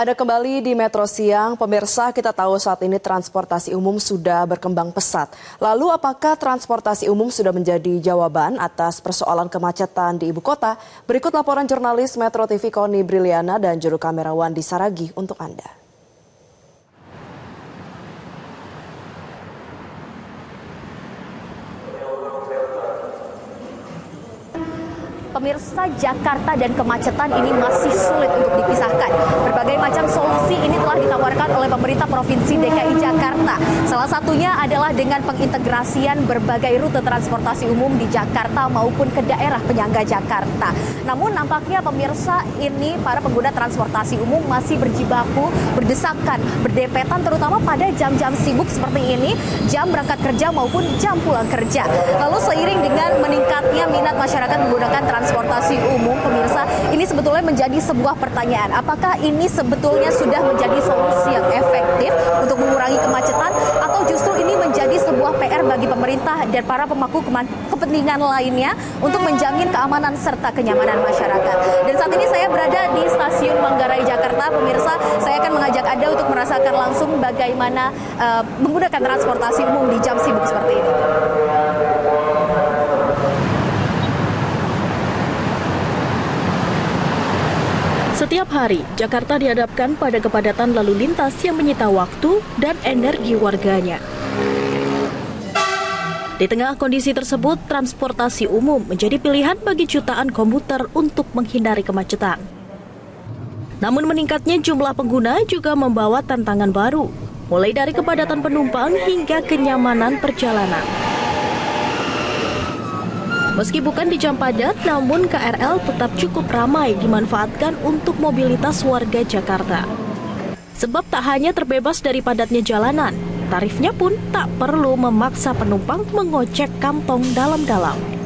Ada kembali di Metro Siang, pemirsa, kita tahu saat ini transportasi umum sudah berkembang pesat. Lalu apakah transportasi umum sudah menjadi jawaban atas persoalan kemacetan di ibu kota? Berikut laporan jurnalis Metro TV Koni Briliana dan juru kamera Wandi Saragi untuk Anda. Pemirsa, Jakarta dan kemacetan ini masih sulit untuk dipisahkan. Berbagai macam solusi ini telah ditawarkan oleh pemerintah Provinsi DKI Jakarta. Salah satunya adalah dengan pengintegrasian berbagai rute transportasi umum di Jakarta maupun ke daerah penyangga Jakarta. Namun nampaknya pemirsa, ini para pengguna transportasi umum masih berjibaku, berdesakan, berdepetan terutama pada jam-jam sibuk seperti ini, jam berangkat kerja maupun jam pulang kerja. Lalu seiring dengan meningkatnya minat masyarakat menggunakan transportasi umum, pemirsa, ini sebetulnya menjadi sebuah pertanyaan. Apakah ini sebetulnya sudah menjadi solusi yang efektif untuk mengurangi kemacetan atau justru ini menjadi sebuah PR bagi pemerintah dan para pemangku kepentingan lainnya untuk menjamin keamanan serta kenyamanan masyarakat. Dan saat ini saya berada di Stasiun Manggarai, Jakarta. Pemirsa, saya akan mengajak Anda untuk merasakan langsung bagaimana menggunakan transportasi umum di jam sibuk seperti ini. Setiap hari, Jakarta dihadapkan pada kepadatan lalu lintas yang menyita waktu dan energi warganya. Di tengah kondisi tersebut, transportasi umum menjadi pilihan bagi jutaan komuter untuk menghindari kemacetan. Namun meningkatnya jumlah pengguna juga membawa tantangan baru, mulai dari kepadatan penumpang hingga kenyamanan perjalanan. Meski bukan di jam padat, namun KRL tetap cukup ramai dimanfaatkan untuk mobilitas warga Jakarta. Sebab tak hanya terbebas dari padatnya jalanan, tarifnya pun tak perlu memaksa penumpang mengocek kantong dalam-dalam.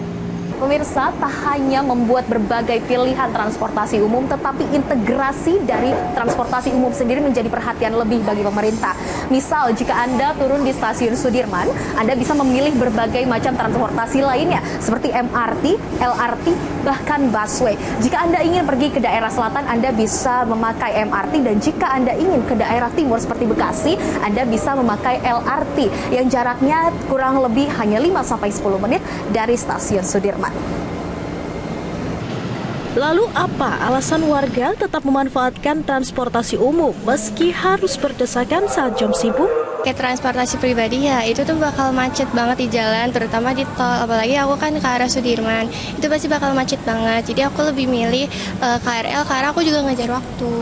Pemirsa, tak hanya membuat berbagai pilihan transportasi umum, tetapi integrasi dari transportasi umum sendiri menjadi perhatian lebih bagi pemerintah. Misal, jika Anda turun di Stasiun Sudirman, Anda bisa memilih berbagai macam transportasi lainnya, seperti MRT, LRT, bahkan busway. Jika Anda ingin pergi ke daerah selatan, Anda bisa memakai MRT, dan jika Anda ingin ke daerah timur seperti Bekasi, Anda bisa memakai LRT, yang jaraknya kurang lebih hanya 5-10 menit dari Stasiun Sudirman. Lalu apa alasan warga tetap memanfaatkan transportasi umum meski harus berdesakan saat jam sibuk? Kayak transportasi pribadi ya, itu tuh bakal macet banget di jalan, terutama di tol. Apalagi aku kan ke arah Sudirman, itu pasti bakal macet banget. Jadi aku lebih milih KRL karena aku juga ngejar waktu.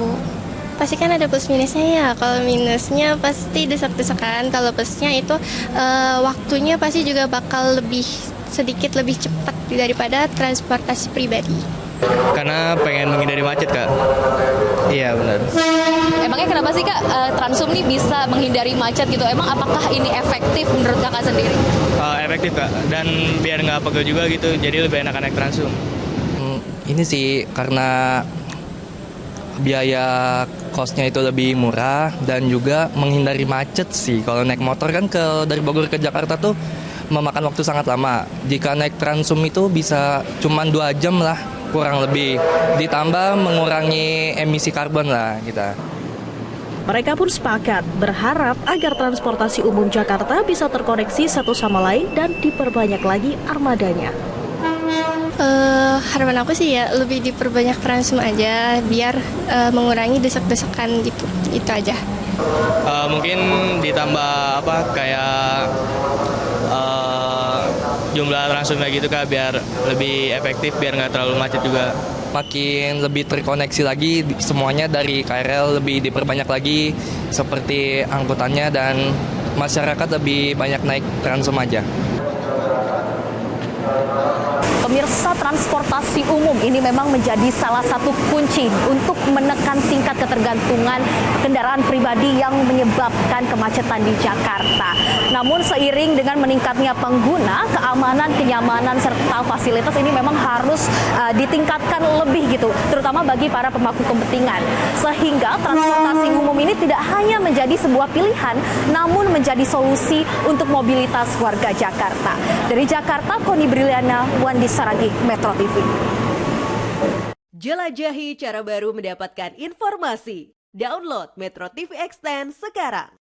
Pasti kan ada plus minusnya ya. Kalau minusnya pasti desak-desakan, kalau plusnya itu waktunya pasti juga bakal sedikit lebih cepat daripada transportasi pribadi. Karena pengen menghindari macet, Kak. Iya, benar. Emangnya kenapa sih, Kak, Transum nih bisa menghindari macet gitu? Emang apakah ini efektif menurut Kakak sendiri? Efektif, Kak. Dan biar nggak pegel juga gitu, jadi lebih enak naik Transum. Ini sih karena biaya kosnya itu lebih murah dan juga menghindari macet sih. Kalau naik motor kan dari Bogor ke Jakarta tuh memakan waktu sangat lama. Jika naik Transum itu bisa cuma 2 jam lah, kurang lebih. Ditambah mengurangi emisi karbon lah kita. Mereka pun sepakat berharap agar transportasi umum Jakarta bisa terkoneksi satu sama lain dan diperbanyak lagi armadanya. Harapan aku sih ya lebih diperbanyak Transum aja biar mengurangi desak-desakan gitu. Itu aja. Mungkin ditambah kayak jumlah Transumnya gitu, Kak, biar lebih efektif, biar nggak terlalu macet juga. Makin lebih terkoneksi lagi semuanya dari KRL, lebih diperbanyak lagi seperti angkutannya dan masyarakat lebih banyak naik Transum aja. Pemirsa, transportasi umum ini memang menjadi salah satu kunci untuk menekan tingkat ketergantungan kendaraan pribadi yang menyebabkan kemacetan di Jakarta. Namun seiring dengan meningkatnya pengguna, keamanan, kenyamanan, serta fasilitas ini memang harus ditingkatkan lebih gitu, terutama bagi para pemangku kepentingan. Sehingga transportasi umum ini tidak hanya menjadi sebuah pilihan, namun menjadi solusi untuk mobilitas warga Jakarta. Dari Jakarta, Koni Briliana, Wandi Saragi, Metro TV. Jelajahi cara baru mendapatkan informasi. Download Metro TV Extend sekarang.